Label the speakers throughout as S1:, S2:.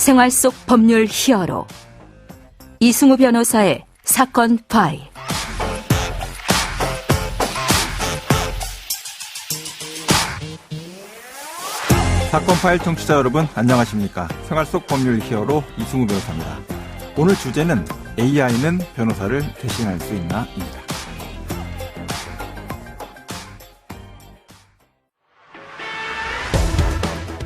S1: 생활 속 법률 히어로 이승우 변호사의 사건 파일.
S2: 사건 파일 청취자 여러분 안녕하십니까. 생활 속 법률 히어로 이승우 변호사입니다. 오늘 주제는 AI는 변호사를 대신할 수 있나 입니다.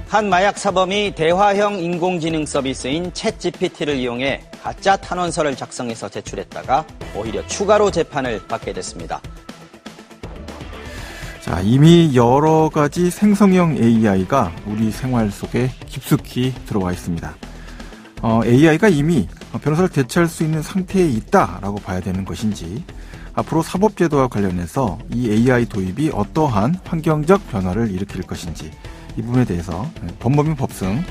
S3: 한 마약 사범이 대화형 인공지능 서비스인 챗GPT를 이용해 가짜 탄원서를 작성해서 제출했다가 오히려 추가로 재판을 받게 됐습니다.
S2: 자, 이미 여러 가지 생성형 AI가 우리 생활 속에 깊숙이 들어와 있습니다. AI가 이미 변호사를 대체할 수 있는 상태에 있다라고 봐야 되는 것인지, 앞으로 사법제도와 관련해서 이 AI 도입이 어떠한 환경적 변화를 일으킬 것인지, 이 부분에 대해서 법무민 법승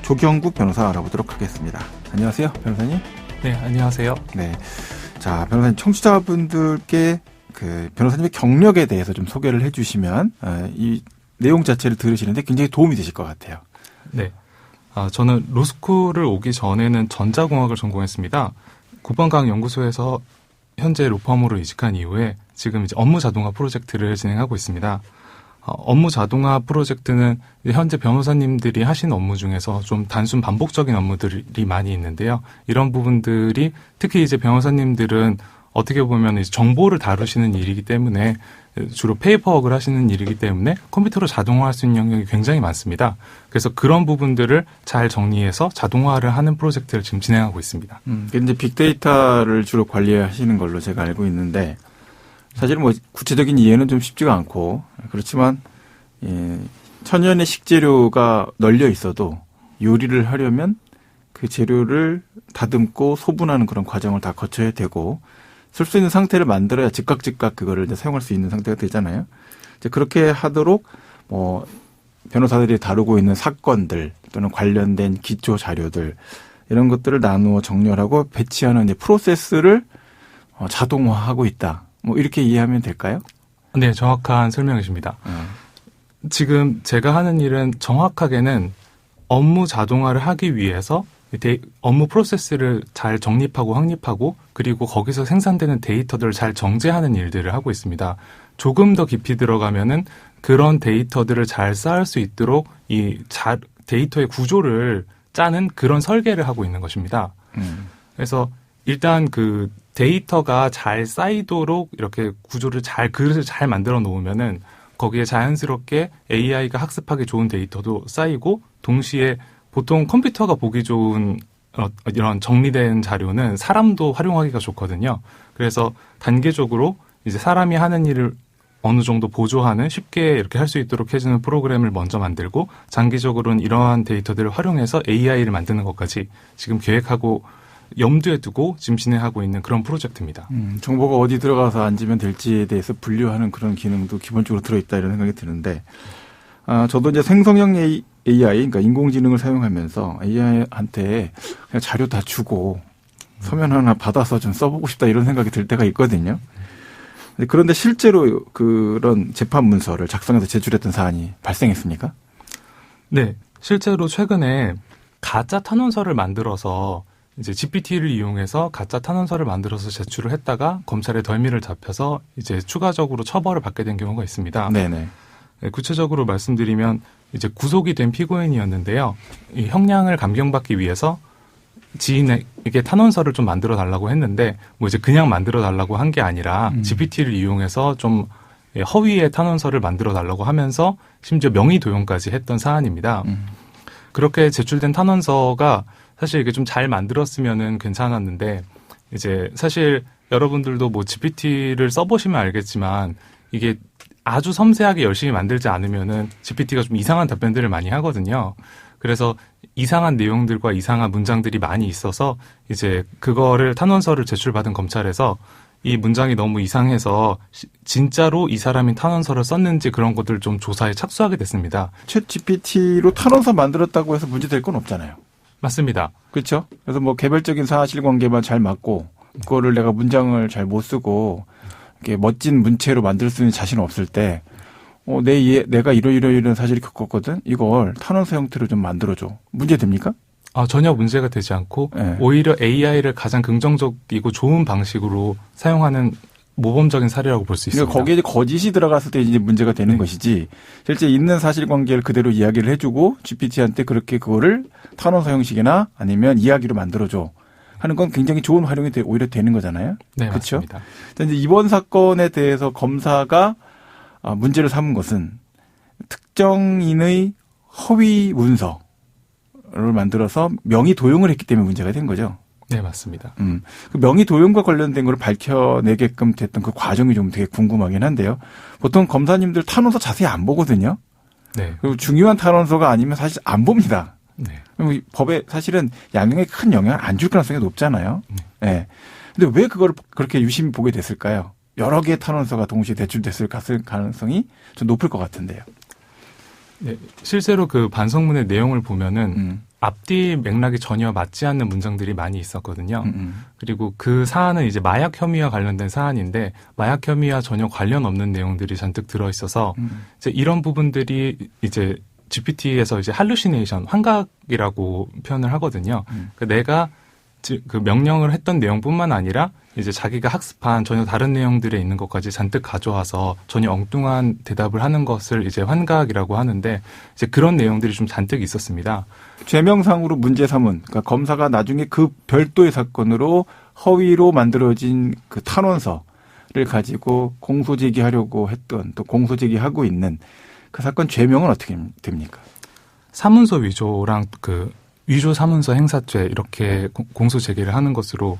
S2: 조경국 변호사 알아보도록 하겠습니다. 안녕하세요, 변호사님.
S4: 네, 안녕하세요.
S2: 네, 자, 변호사님, 청취자분들께 그 변호사님의 경력에 대해서 좀 소개를 해주시면 이 내용 자체를 들으시는데 굉장히 도움이 되실 것 같아요.
S4: 네, 저는 로스쿨을 오기 전에는 전자공학을 전공했습니다. 구번강 연구소에서 현재 로펌으로 이직한 이후에 지금 이제 업무 자동화 프로젝트를 진행하고 있습니다. 업무 자동화 프로젝트는 현재 변호사님들이 하시는 업무 중에서 좀 단순 반복적인 업무들이 많이 있는데요. 이런 부분들이 특히 이제 변호사님들은 어떻게 보면 이제 정보를 다루시는 일이기 때문에, 주로 페이퍼워크를 하시는 일이기 때문에 컴퓨터로 자동화할 수 있는 영역이 굉장히 많습니다. 그래서 그런 부분들을 잘 정리해서 자동화를 하는 프로젝트를 지금 진행하고 있습니다.
S2: 이제 빅데이터를 주로 관리하시는 걸로 제가 알고 있는데, 사실은 뭐 구체적인 이해는 좀 쉽지가 않고, 그렇지만 천연의 식재료가 널려 있어도 요리를 하려면 그 재료를 다듬고 소분하는 그런 과정을 다 거쳐야 되고, 쓸 수 있는 상태를 만들어야 즉각 그거를 이제 사용할 수 있는 상태가 되잖아요. 이제 그렇게 하도록 뭐 변호사들이 다루고 있는 사건들 또는 관련된 기초 자료들, 이런 것들을 나누어 정렬하고 배치하는 이제 프로세스를 자동화하고 있다. 뭐 이렇게 이해하면 될까요?
S4: 네, 정확한 설명이십니다. 지금 제가 하는 일은 정확하게는 업무 자동화를 하기 위해서 업무 프로세스를 잘 정립하고 확립하고, 그리고 거기서 생산되는 데이터들을 잘 정제하는 일들을 하고 있습니다. 조금 더 깊이 들어가면은 그런 데이터들을 잘 쌓을 수 있도록 데이터의 구조를 짜는 그런 설계를 하고 있는 것입니다. 그래서 일단 그 데이터가 잘 쌓이도록 이렇게 그릇을 잘 만들어 놓으면은 거기에 자연스럽게 AI가 학습하기 좋은 데이터도 쌓이고, 동시에 보통 컴퓨터가 보기 좋은 이런 정리된 자료는 사람도 활용하기가 좋거든요. 그래서 단계적으로 이제 사람이 하는 일을 어느 정도 보조하는, 쉽게 이렇게 할 수 있도록 해주는 프로그램을 먼저 만들고, 장기적으로는 이러한 데이터들을 활용해서 AI를 만드는 것까지 지금 계획하고 염두에 두고 지금 진행하고 있는 그런 프로젝트입니다.
S2: 정보가 어디 들어가서 앉으면 될지에 대해서 분류하는 그런 기능도 기본적으로 들어있다, 이런 생각이 드는데, 저도 이제 생성형 AI, 그러니까 인공지능을 사용하면서 AI한테 그냥 자료 다 주고 서면 하나 받아서 좀 써보고 싶다, 이런 생각이 들 때가 있거든요. 그런데 실제로 그런 재판 문서를 작성해서 제출했던 사안이 발생했습니까?
S4: 네, 실제로 최근에 가짜 탄원서를 만들어서 이제 GPT를 이용해서 가짜 탄원서를 만들어서 제출을 했다가 검찰에 덜미를 잡혀서 이제 추가적으로 처벌을 받게 된 경우가 있습니다.
S2: 네네.
S4: 네, 구체적으로 말씀드리면 이제 구속이 된 피고인이었는데요. 이 형량을 감경받기 위해서 지인에게 탄원서를 좀 만들어 달라고 했는데, 뭐 이제 그냥 만들어 달라고 한 게 아니라 GPT를 이용해서 좀 허위의 탄원서를 만들어 달라고 하면서 심지어 명의 도용까지 했던 사안입니다. 그렇게 제출된 탄원서가 사실 이게 좀 잘 만들었으면은 괜찮았는데, 이제 사실 여러분들도 뭐 GPT를 써보시면 알겠지만 이게 아주 섬세하게 열심히 만들지 않으면은 GPT가 좀 이상한 답변들을 많이 하거든요. 그래서 이상한 내용들과 이상한 문장들이 많이 있어서 이제 그거를 탄원서를 제출받은 검찰에서 이 문장이 너무 이상해서 진짜로 이 사람이 탄원서를 썼는지 그런 것들 좀 조사에 착수하게 됐습니다.
S2: 챗 GPT로 탄원서 만들었다고 해서 문제될 건 없잖아요.
S4: 맞습니다.
S2: 그렇죠? 그래서 뭐 개별적인 사실관계만 잘 맞고 그거를 내가 문장을 잘 못 쓰고 이렇게 멋진 문체로 만들 수 있는 자신 없을 때 내가 이런 사실을 겪었거든. 이걸 탄원서 형태로 좀 만들어줘. 문제 됩니까?
S4: 전혀 문제가 되지 않고
S2: 네.
S4: 오히려 AI를 가장 긍정적이고 좋은 방식으로 사용하는 모범적인 사례라고 볼 수 있습니다.
S2: 그러니까 거기에 이제 거짓이 들어갔을 때 이제 문제가 되는 것이지 실제 있는 사실관계를 그대로 이야기를 해주고 GPT한테 그렇게 그거를 탄원서 형식이나 아니면 이야기로 만들어줘 하는 건 굉장히 좋은 활용이 오히려 되는 거잖아요.
S4: 네,
S2: 그렇죠?
S4: 맞습니다.
S2: 이제 이번 사건에 대해서 검사가 문제를 삼은 것은 특정인의 허위 문서를 만들어서 명의 도용을 했기 때문에 문제가 된 거죠.
S4: 네, 맞습니다.
S2: 그 명의 도용과 관련된 걸 밝혀내게끔 됐던 그 과정이 좀 되게 궁금하긴 한데요. 보통 검사님들 탄원서 자세히 안 보거든요.
S4: 네.
S2: 그리고 중요한 탄원서가 아니면 사실 안 봅니다.
S4: 네.
S2: 그럼 법에 사실은 양형에 큰 영향을 안 줄 가능성이 높잖아요. 네. 근데 왜 그걸 그렇게 유심히 보게 됐을까요? 여러 개의 탄원서가 동시에 대출됐을 가능성이 좀 높을 것 같은데요.
S4: 네, 실제로 그 반성문의 내용을 보면은 앞뒤 맥락이 전혀 맞지 않는 문장들이 많이 있었거든요. 그리고 그 사안은 이제 마약 혐의와 관련된 사안인데 마약 혐의와 전혀 관련 없는 내용들이 잔뜩 들어 있어서 이제 이런 부분들이 이제 GPT에서 이제 할루시네이션, 환각이라고 표현을 하거든요. 그러니까 내가 그 명령을 했던 내용뿐만 아니라 이제 자기가 학습한 전혀 다른 내용들에 있는 것까지 잔뜩 가져와서 전혀 엉뚱한 대답을 하는 것을 이제 환각이라고 하는데 이제 그런 내용들이 좀 잔뜩 있었습니다.
S2: 죄명상으로 문제 삼은, 그러니까 검사가 나중에 그 별도의 사건으로 허위로 만들어진 그 탄원서를 가지고 공소제기하려고 했던 또 공소제기하고 있는 그 사건 죄명은 어떻게 됩니까?
S4: 사문서 위조랑 그 위조 사문서 행사죄 이렇게 공소 제기를 하는 것으로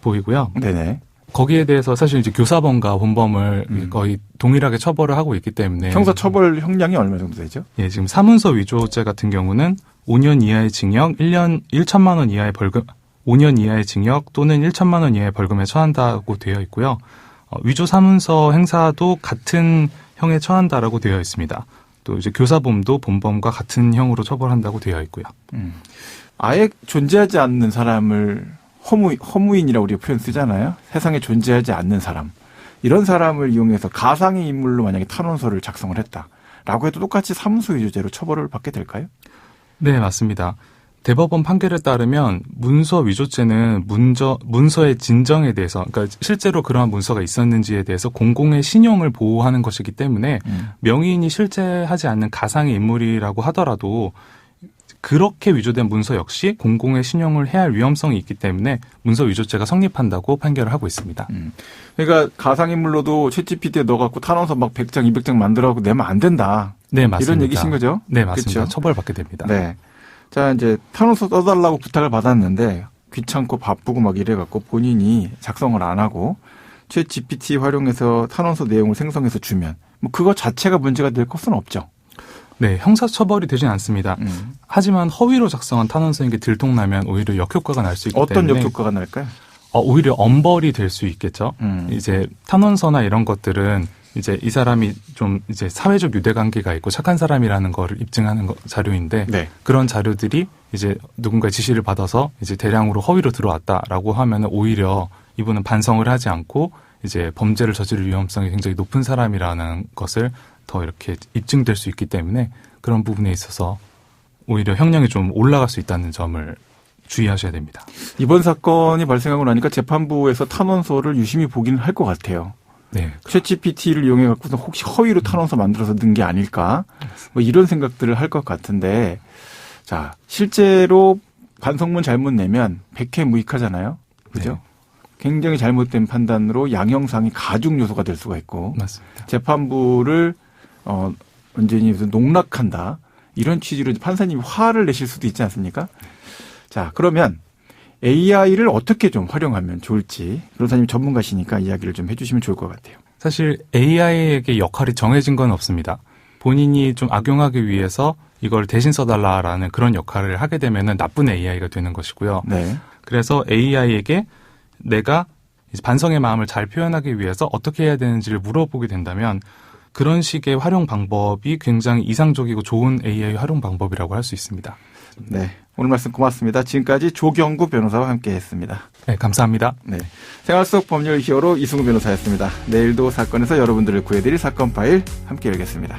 S4: 보이고요.
S2: 네네.
S4: 거기에 대해서 사실 이제 교사범과 본범을 거의 동일하게 처벌을 하고 있기 때문에
S2: 형사 처벌 형량이 얼마 정도 되죠?
S4: 예, 지금 사문서 위조죄 같은 경우는 5년 이하의 징역, 1천만 원 이하의 벌금, 5년 이하의 징역 또는 1천만 원 이하의 벌금에 처한다고 되어 있고요. 위조 사문서 행사도 같은 형에 처한다라고 되어 있습니다. 또 이제 교사범도 본범과 같은 형으로 처벌한다고 되어 있고요.
S2: 아예 존재하지 않는 사람을 허무인이라고 우리가 표현 쓰잖아요. 세상에 존재하지 않는 사람. 이런 사람을 이용해서 가상의 인물로 만약에 탄원서를 작성을 했다라고 해도 똑같이 사문서 위조죄로 처벌을 받게 될까요?
S4: 네, 맞습니다. 대법원 판결에 따르면 문서 위조죄는 문서의 진정에 대해서, 그러니까 실제로 그러한 문서가 있었는지에 대해서 공공의 신용을 보호하는 것이기 때문에 명의인이 실제하지 않는 가상의 인물이라고 하더라도 그렇게 위조된 문서 역시 공공의 신용을 해할 위험성이 있기 때문에 문서 위조죄가 성립한다고 판결을 하고 있습니다.
S2: 그러니까 가상인물로도 챗GPT에 넣어갖고 탄원서 막 100장, 200장 만들어갖고 내면 안 된다.
S4: 네, 맞습니다.
S2: 이런 얘기신 거죠?
S4: 네, 맞습니다.
S2: 그렇죠?
S4: 처벌받게 됩니다.
S2: 네. 자, 이제 탄원서 써달라고 부탁을 받았는데 귀찮고 바쁘고 막 이래갖고 본인이 작성을 안 하고 챗GPT 활용해서 탄원서 내용을 생성해서 주면 뭐 그거 자체가 문제가 될 것은 없죠.
S4: 네, 형사처벌이 되진 않습니다. 하지만 허위로 작성한 탄원서인 게 들통나면 오히려 역효과가 날 수 있기
S2: 어떤
S4: 때문에
S2: 역효과가 날까요?
S4: 오히려 엄벌이 될 수 있겠죠. 이제 탄원서나 이런 것들은 이제 이 사람이 좀 이제 사회적 유대관계가 있고 착한 사람이라는 거를 입증하는 자료인데
S2: 네.
S4: 그런 자료들이 이제 누군가의 지시를 받아서 이제 대량으로 허위로 들어왔다라고 하면은 오히려 이분은 반성을 하지 않고 이제 범죄를 저지를 위험성이 굉장히 높은 사람이라는 것을 더 이렇게 입증될 수 있기 때문에 그런 부분에 있어서 오히려 형량이 좀 올라갈 수 있다는 점을 주의하셔야 됩니다.
S2: 이번 사건이 발생하고 나니까 재판부에서 탄원서를 유심히 보기는 할 것 같아요.
S4: 네.
S2: 챗GPT를 이용해 갖고서 혹시 허위로 탄원서 만들어서 넣은 게 아닐까? 뭐 이런 생각들을 할 것 같은데, 자, 실제로 반성문 잘못 내면 백해 무익하잖아요. 그죠?
S4: 네.
S2: 굉장히 잘못된 판단으로 양형상이 가중 요소가 될 수가 있고,
S4: 맞습니다.
S2: 재판부를 완전히 농락한다. 이런 취지로 판사님이 화를 내실 수도 있지 않습니까? 자, 그러면 AI를 어떻게 좀 활용하면 좋을지 변호사님 전문가시니까 이야기를 좀 해주시면 좋을 것 같아요.
S4: 사실 AI에게 역할이 정해진 건 없습니다. 본인이 좀 악용하기 위해서 이걸 대신 써달라라는 그런 역할을 하게 되면은 나쁜 AI가 되는 것이고요.
S2: 네.
S4: 그래서 AI에게 내가 이제 반성의 마음을 잘 표현하기 위해서 어떻게 해야 되는지를 물어보게 된다면 그런 식의 활용 방법이 굉장히 이상적이고 좋은 AI 활용 방법이라고 할 수 있습니다.
S2: 네. 오늘 말씀 고맙습니다. 지금까지 조경구 변호사와 함께했습니다.
S4: 네, 감사합니다.
S2: 네. 생활 속 법률 히어로 이승우 변호사였습니다. 내일도 사건에서 여러분들을 구해드릴 사건 파일 함께 열겠습니다.